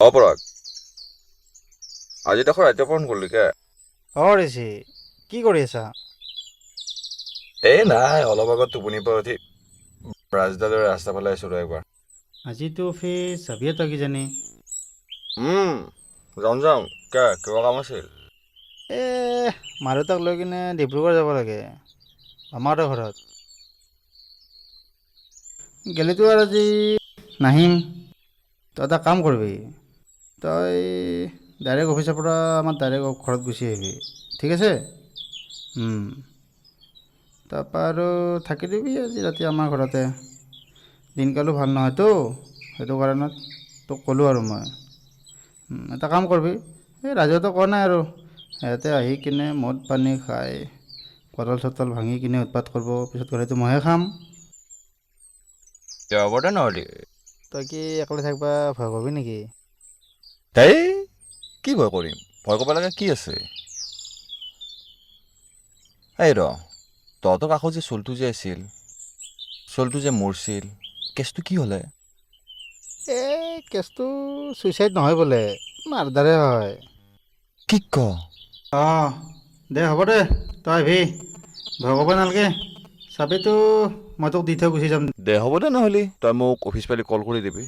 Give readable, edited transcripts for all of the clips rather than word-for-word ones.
অপৰাগ, আজি দেখোন ৰাতিপুৱা ফোন কৰিলিকে? ঋষি, কি কৰি আছা? নাই অলপ আগত টোপনিৰ পৰা উঠি ৰাজদালৈ ৰাস্তা ফালে আহিছিলোঁ একবাৰ। আজিতো অফিচ যাবিয়ে তই কিজানি? যাওঁ কিবা কাম আছিল? মা দেউতাক লৈ কিনে ডিব্ৰুগড় যাব লাগে, মামাহঁতৰ ঘৰত। গেলিতো আৰু আজি নাহিম। তই এটা কাম কৰিবি, তই ডাইৰেক্ট অফিচৰ পৰা আমাৰ ডাইৰেক্ট ঘৰত গুচি আহিবি, ঠিক আছে? তাৰপৰা আৰু থাকি দিবি আজি ৰাতি আমাৰ ঘৰতে। দিনকালো ভাল নহয়তো, সেইটো কাৰণত তোক ক'লোঁ আৰু মই। এটা কাম কৰিবি, ৰাজুহঁতক কোৱা নাই আৰু সিহঁতে আহি কিনে মদ পানী খাই বটল চটল ভাঙি কিনে উৎপাত কৰিব, পিছত গ'লেতো ময়ে খাম। হ'ব দে নহ'লে। তই কি অকলে থাকিবা ভয় কৰিবি নেকি? হেই, কি ভয় কৰিম? ভয় কৰিব লগা কি আছে? তহঁতৰ কাষত যে চলটো যে আছিল, চলটো যে মৰছিল, কেছটো কি হ'লে? কেছটো ছুইচাইড নহয় বোলে, মাৰ্ডাৰে হয়। কি ক? দে হ'ব দে, তই আহিবি, ভয় কৰিব নালাগে। চাবিতো মই তোক দি থৈ গুচি যাম। দে হ'ব দে নহ'লে, তই মোক অফিচ পালি কল কৰি দিবি।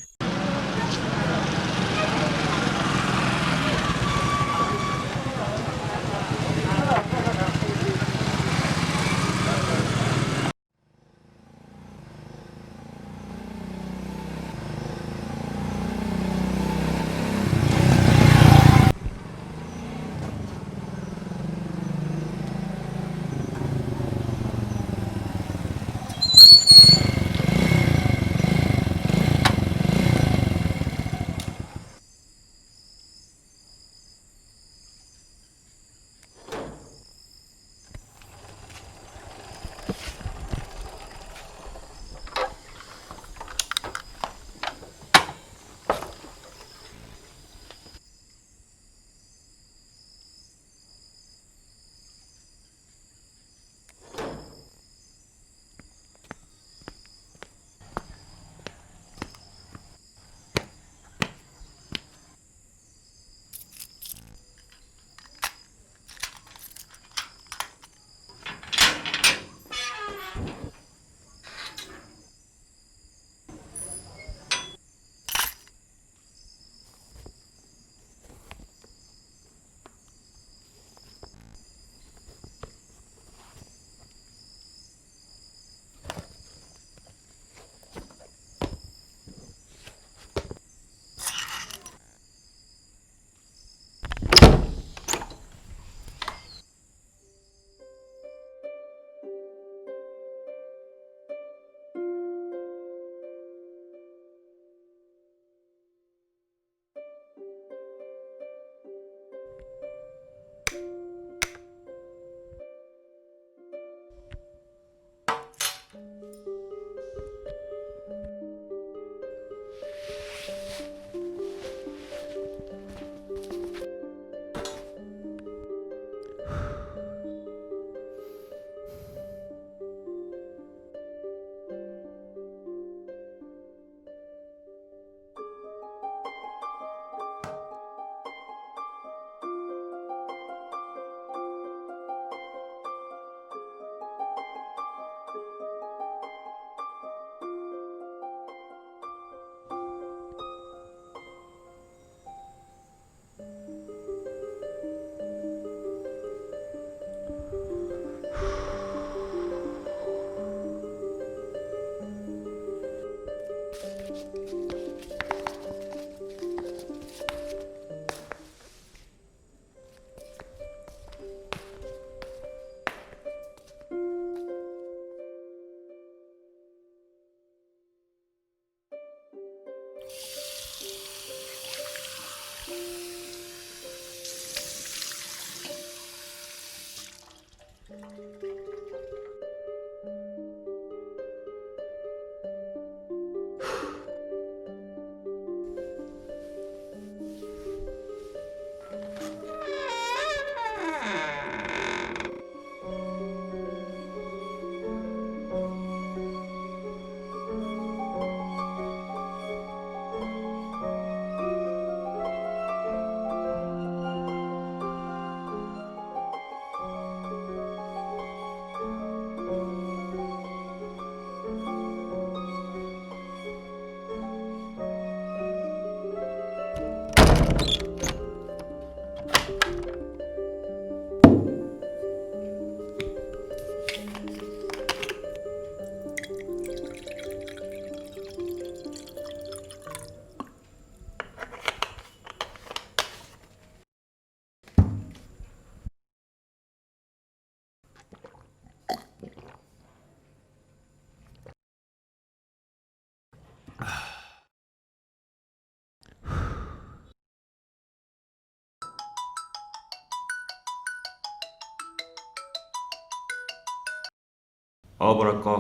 পৰাগ ক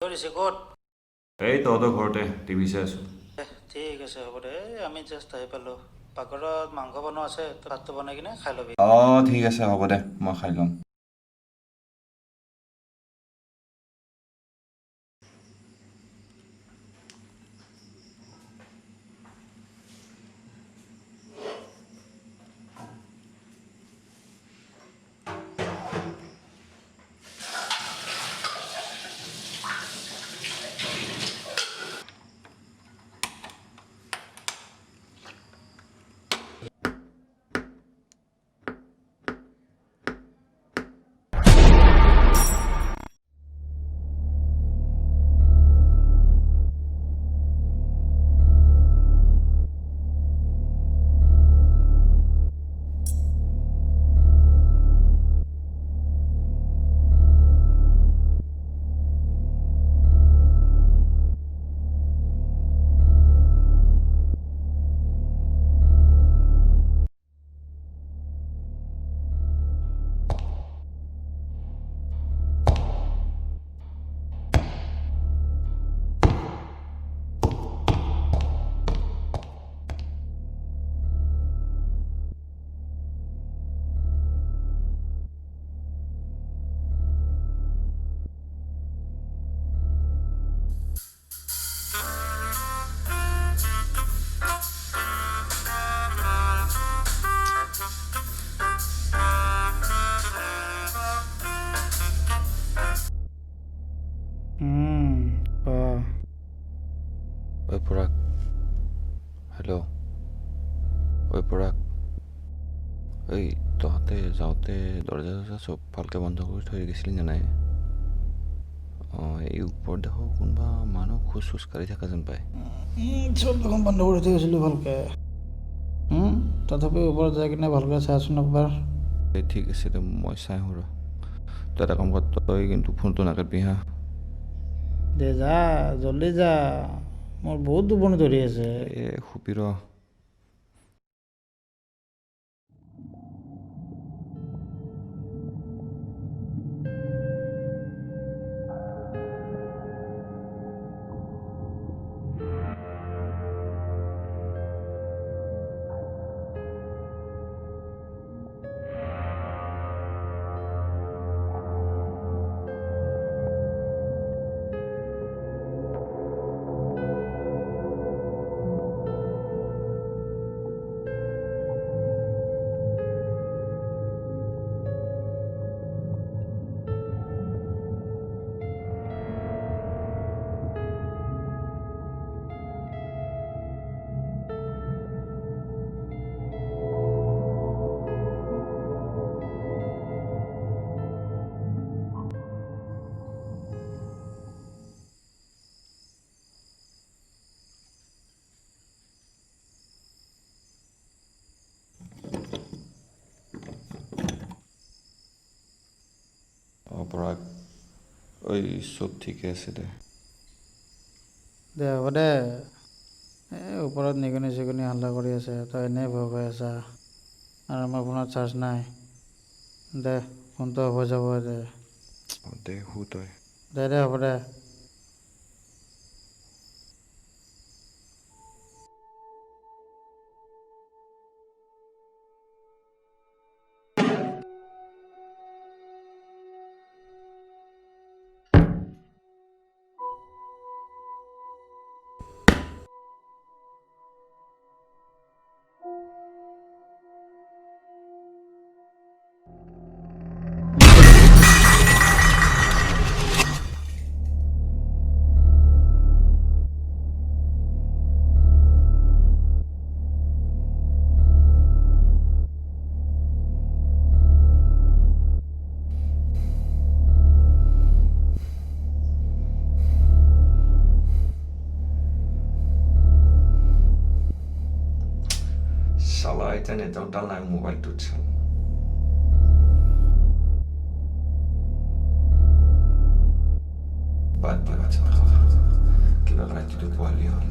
কৰিছে ক'ত? এই তহঁতৰ ঘৰতে টিভি চাই আছোঁ। ঠিক আছে হ'ব দে, আমি জাষ্ট আহি পালোঁ। পাকঘৰত মাংস বনোৱা আছে, তই ভাতটো বনাই কিনে খাই ল'বি। ঠিক আছে হ'ব দে, মই খাই ল'ম। ঐ পৰাগ, হেল্ল'। ঐ পৰাগ, এই তহঁতে যাওঁতে দৰ্জা চৰ্জা চব ভালকৈ বন্ধ কৰি থৈ গৈছিলি নে নাই? এই ওপৰত দেখো কোনোবা মানুহ খোজ চোজ কাঢ়ি থকা যেন পায়। চব দেখোন বন্ধ কৰি থৈ গৈছিলোঁ ভালকৈ। তথাপিও ওপৰত যাই কিনে ভালকৈ চাইচোন একবাৰ। এই ঠিক আছে দে, মই চাই আহোঁ ৰ। তই এটা কাম কৰ, তই কিন্তু ফোনটো নাকাটিবি হা। দে যা, জল্দি যা, মোৰ বহুত টোপনি ধৰি আছে। শুবি ৰ। পৰাগ, ঐ চব ঠিকে আছে দে। দে হ'ব দে, এই ওপৰত নিগনি চিগনি হাল্লা কৰি আছে, তই এনেই ভয় কৰি আছা আৰু আমাৰ ফোনত চাৰ্জ নাই। দে ফোনটো হ'ব যাব দে। দে শু তই। দে হ'ব দে। চালা এতিয়া নেটৱৰ্কডাল নাই মোবাইলটোত চাল। বাদ দে কিবা ৰাতিটো পোৱালি হ'ল।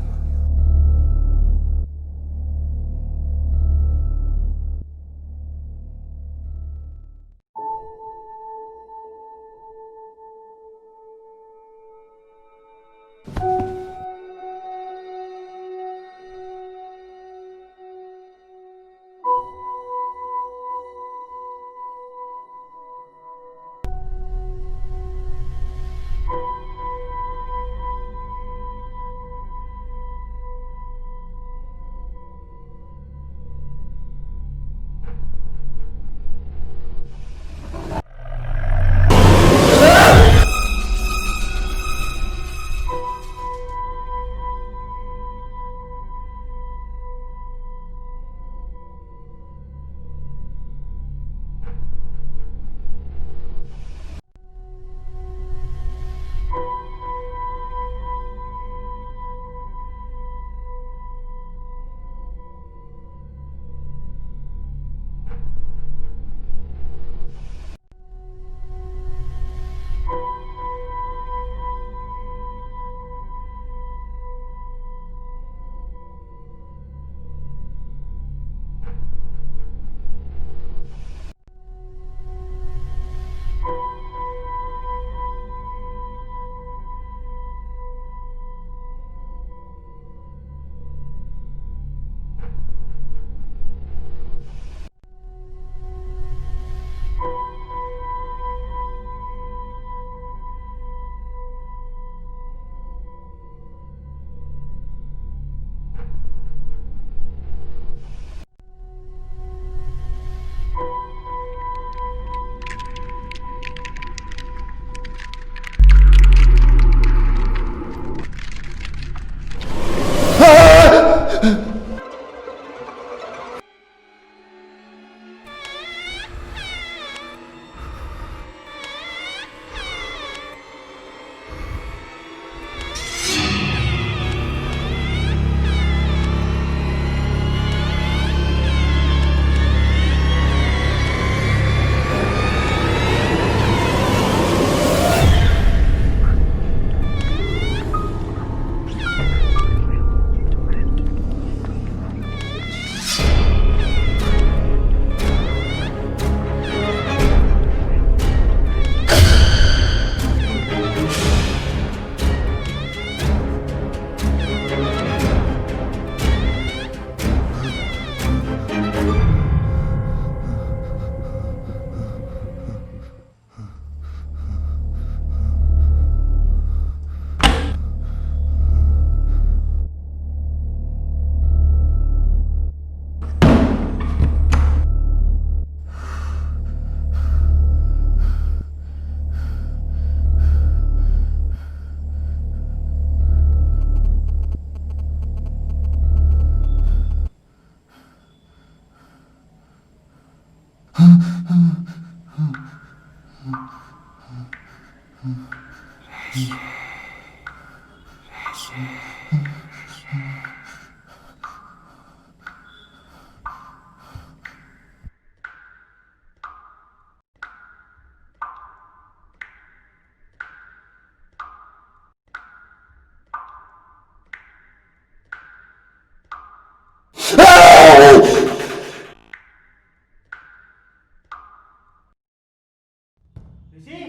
ঋষি,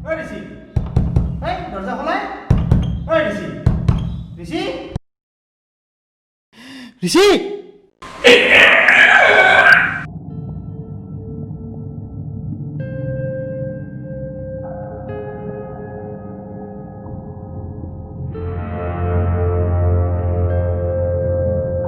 ঐ ঋষি, এই দৰজা খোলাই, ঐ ঋষি, ঋষি, ঋষি।